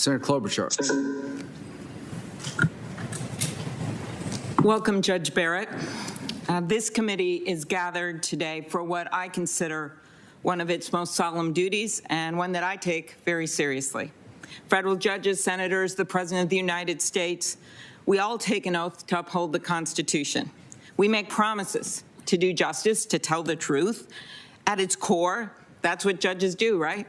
Senator Klobuchar. Welcome, Judge Barrett. This committee is gathered today for what I consider one of its most solemn duties and one that I take very seriously. Federal judges, senators, the President of the United States, we all take an oath to uphold the Constitution. We make promises to do justice, to tell the truth. At its core, that's what judges do, right?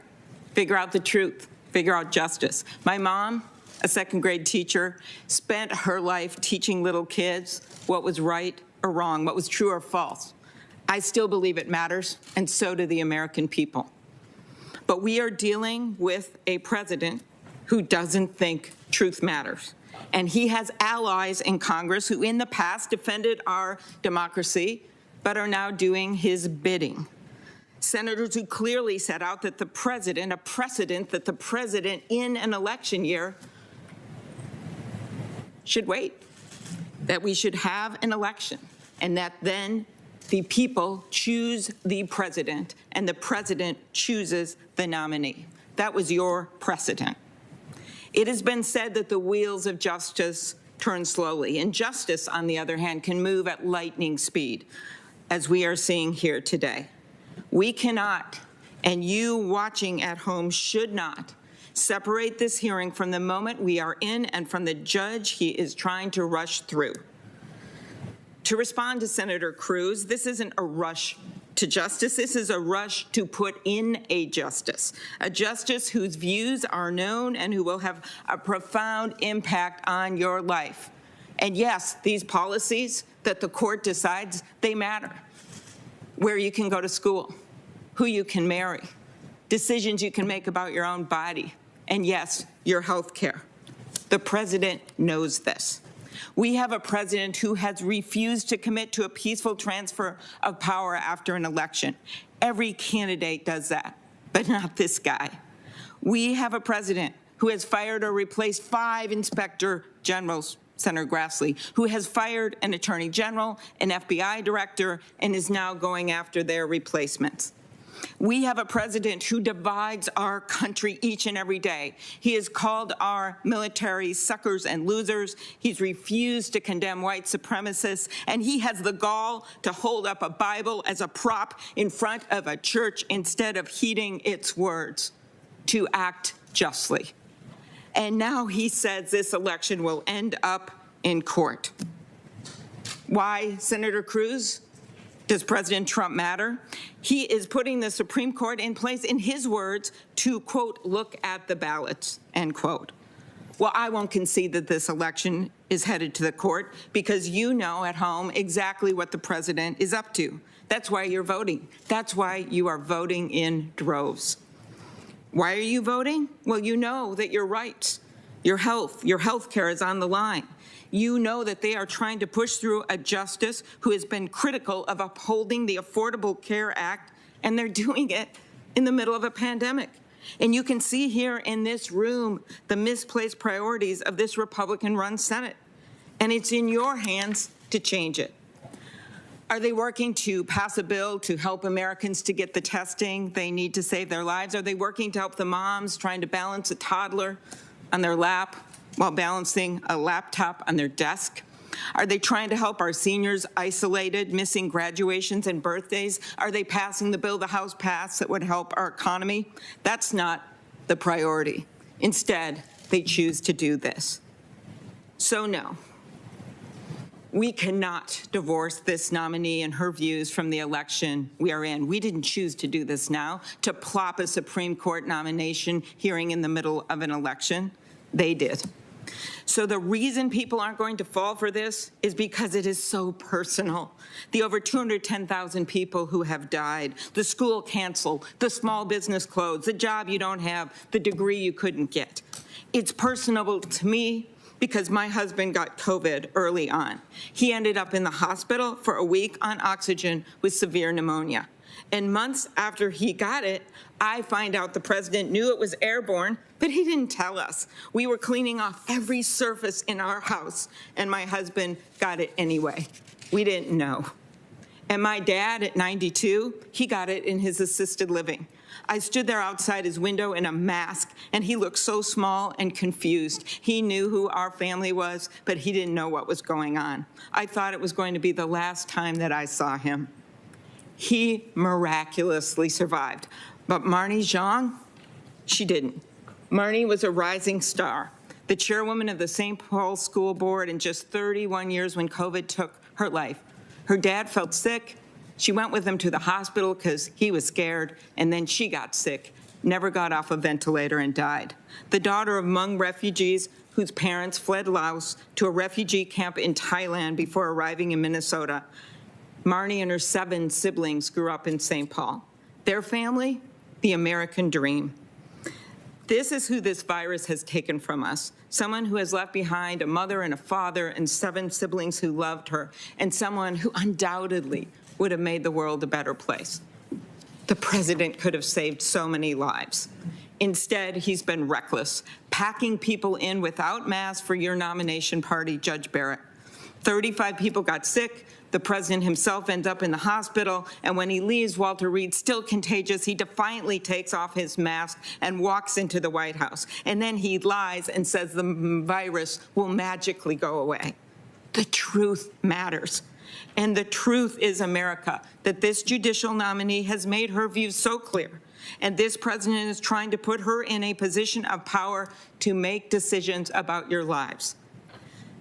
Figure out the truth, figure out justice. My mom, a second-grade teacher, spent her life teaching little kids what was right or wrong, what was true or false. I still believe it matters, and so do the American people. But we are dealing with a president who doesn't think truth matters. And he has allies in Congress who in the past defended our democracy, but are now doing his bidding. Senators who clearly set out that the president, a precedent that the president in an election year should wait, that we should have an election, and that then the people choose the president, and the president chooses the nominee. That was your precedent. It has been said that the wheels of justice turn slowly, and justice, on the other hand, can move at lightning speed, as we are seeing here today. We cannot, and you watching at home should not, separate this hearing from the moment we are in and from the judge he is trying to rush through. To respond to Senator Cruz, this isn't a rush to justice. This is a rush to put in a justice whose views are known and who will have a profound impact on your life. And yes, these policies that the court decides, they matter. Where you can go to school, who you can marry, decisions you can make about your own body, and yes, your health care. The president knows this. We have a president who has refused to commit to a peaceful transfer of power after an election. Every candidate does that, but not this guy. We have a president who has fired or replaced 5 inspector generals, Senator Grassley, who has fired an attorney general, an FBI director, and is now going after their replacements. We have a president who divides our country each and every day. He has called our military suckers and losers. He's refused to condemn white supremacists, and he has the gall to hold up a Bible as a prop in front of a church instead of heeding its words to act justly. And now he says this election will end up in court. Why, Senator Cruz? Does President Trump matter? He is putting the Supreme Court in place, in his words, to, quote, look at the ballots, end quote. Well, I won't concede that this election is headed to the court because you know at home exactly what the president is up to. That's why you're voting. That's why you are voting in droves. Why are you voting? Well, you know that your rights, your health care is on the line. You know that they are trying to push through a justice who has been critical of upholding the Affordable Care Act, and they're doing it in the middle of a pandemic. And you can see here in this room the misplaced priorities of this Republican-run Senate, and it's in your hands to change it. Are they working to pass a bill to help Americans to get the testing they need to save their lives? Are they working to help the moms trying to balance a toddler on their lap while balancing a laptop on their desk? Are they trying to help our seniors isolated, missing graduations and birthdays? Are they passing the bill the House passed that would help our economy? That's not the priority. Instead, they choose to do this. So no, we cannot divorce this nominee and her views from the election we are in. We didn't choose to do this now, to plop a Supreme Court nomination hearing in the middle of an election. They did. So the reason people aren't going to fall for this is because it is so personal. The over 210,000 people who have died, the school canceled, the small business closed, the job you don't have, the degree you couldn't get. It's personal to me because my husband got COVID early on. He ended up in the hospital for a week on oxygen with severe pneumonia. And months after he got it, I find out the president knew it was airborne, but he didn't tell us. We were cleaning off every surface in our house, and my husband got it anyway. We didn't know. And my dad at 92, he got it in his assisted living. I stood there outside his window in a mask, and he looked so small and confused. He knew who our family was, but he didn't know what was going on. I thought it was going to be the last time that I saw him. He miraculously survived. But Marnie Zhang, she didn't. Marnie was a rising star, the chairwoman of the St. Paul School Board in just 31 years when COVID took her life. Her dad felt sick. She went with him to the hospital because he was scared, and then she got sick, never got off a ventilator, and died. The daughter of Hmong refugees whose parents fled Laos to a refugee camp in Thailand before arriving in Minnesota. Marnie and her 7 siblings grew up in St. Paul. Their family, the American dream. This is who this virus has taken from us. Someone who has left behind a mother and a father and 7 siblings who loved her, and someone who undoubtedly would have made the world a better place. The president could have saved so many lives. Instead, he's been reckless, packing people in without masks for your nomination party, Judge Barrett. 35 people got sick. The president himself ends up in the hospital, and when he leaves, Walter Reed, still contagious, he defiantly takes off his mask and walks into the White House. And then he lies and says the virus will magically go away. The truth matters. And the truth is, America, that this judicial nominee has made her views so clear. And this president is trying to put her in a position of power to make decisions about your lives.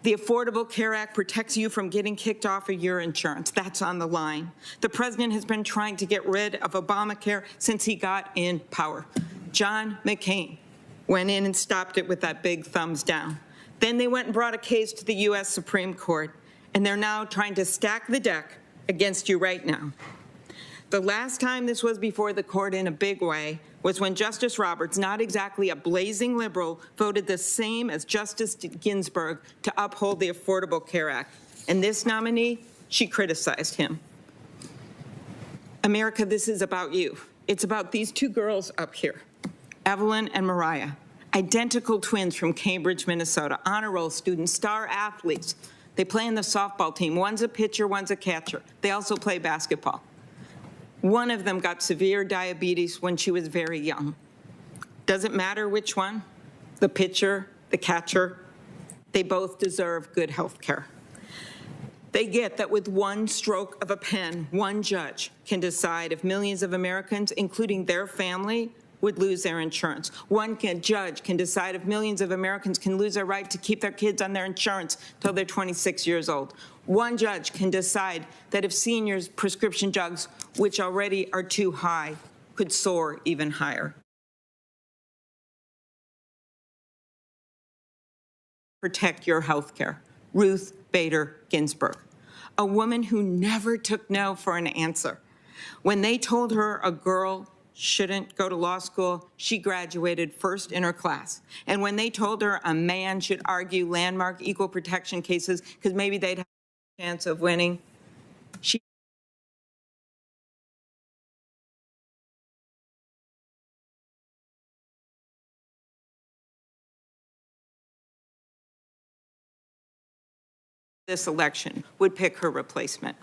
The Affordable Care Act protects you from getting kicked off of your insurance. That's on the line. The president has been trying to get rid of Obamacare since he got in power. John McCain went in and stopped it with that big thumbs down. Then they went and brought a case to the U.S. Supreme Court, and they're now trying to stack the deck against you right now. The last time this was before the court in a big way was when Justice Roberts, not exactly a blazing liberal, voted the same as Justice Ginsburg to uphold the Affordable Care Act. And this nominee, she criticized him. America, this is about you. It's about these 2 girls up here, Evelyn and Mariah, identical twins from Cambridge, Minnesota, honor roll students, star athletes. They play in the softball team. One's a pitcher, one's a catcher. They also play basketball. One of them got severe diabetes when she was very young. Does it matter which one? The pitcher, the catcher? They both deserve good health care. They get that with one stroke of a pen, one judge can decide if millions of Americans, including their family, would lose their insurance. One judge can decide if millions of Americans can lose their right to keep their kids on their insurance till they're 26 years old. One judge can decide that if seniors' prescription drugs, which already are too high, could soar even higher. Protect your health care. Ruth Bader Ginsburg, a woman who never took no for an answer. When they told her a girl shouldn't go to law school, she graduated first in her class. And when they told her a man should argue landmark equal protection cases because maybe they'd have a chance of winning, she this election would pick her replacement.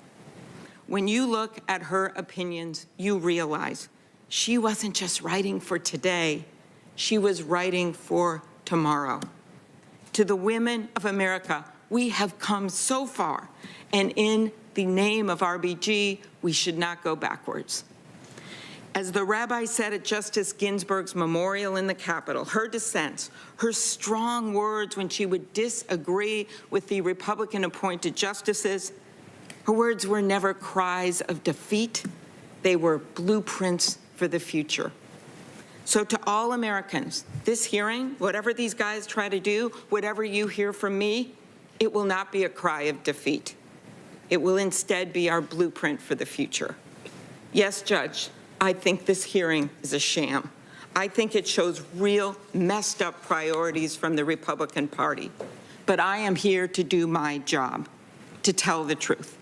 When you look at her opinions, you realize she wasn't just writing for today, she was writing for tomorrow. To the women of America, we have come so far, and in the name of RBG, we should not go backwards. As the rabbi said at Justice Ginsburg's memorial in the Capitol, her dissents, her strong words when she would disagree with the Republican-appointed justices, her words were never cries of defeat. They were blueprints for the future. So to all Americans, this hearing, whatever these guys try to do, whatever you hear from me, it will not be a cry of defeat. It will instead be our blueprint for the future. Yes, Judge, I think this hearing is a sham. I think it shows real messed up priorities from the Republican Party. But I am here to do my job, to tell the truth.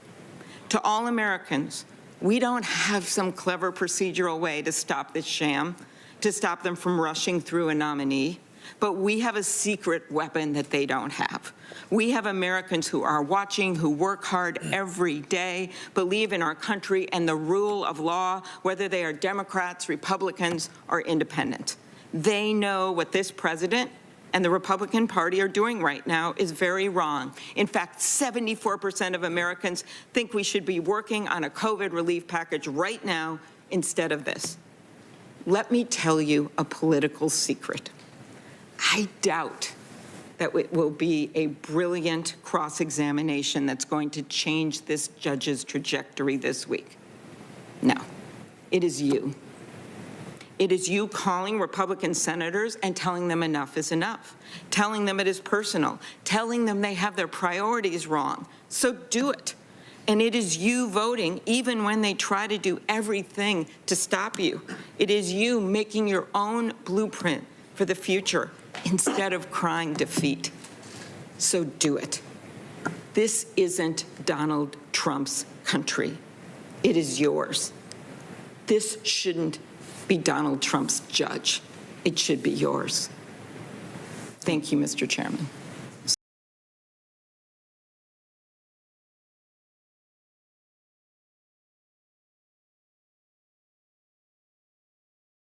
To all Americans, we don't have some clever procedural way to stop this sham, to stop them from rushing through a nominee. But we have a secret weapon that they don't have. We have Americans who are watching, who work hard every day, believe in our country and the rule of law, whether they are Democrats, Republicans, or independent. They know what this president and the Republican Party are doing right now is very wrong. In fact, 74% of Americans think we should be working on a COVID relief package right now instead of this. Let me tell you a political secret. I doubt that it will be a brilliant cross-examination that's going to change this judge's trajectory this week. No, it is you. It is you calling Republican senators and telling them enough is enough, telling them it is personal, telling them they have their priorities wrong. So do it. And it is you voting even when they try to do everything to stop you. It is you making your own blueprint for the future instead of crying defeat. So do it. This isn't Donald Trump's country. It is yours. This shouldn't be Donald Trump's judge. It should be yours. Thank you, Mr. Chairman.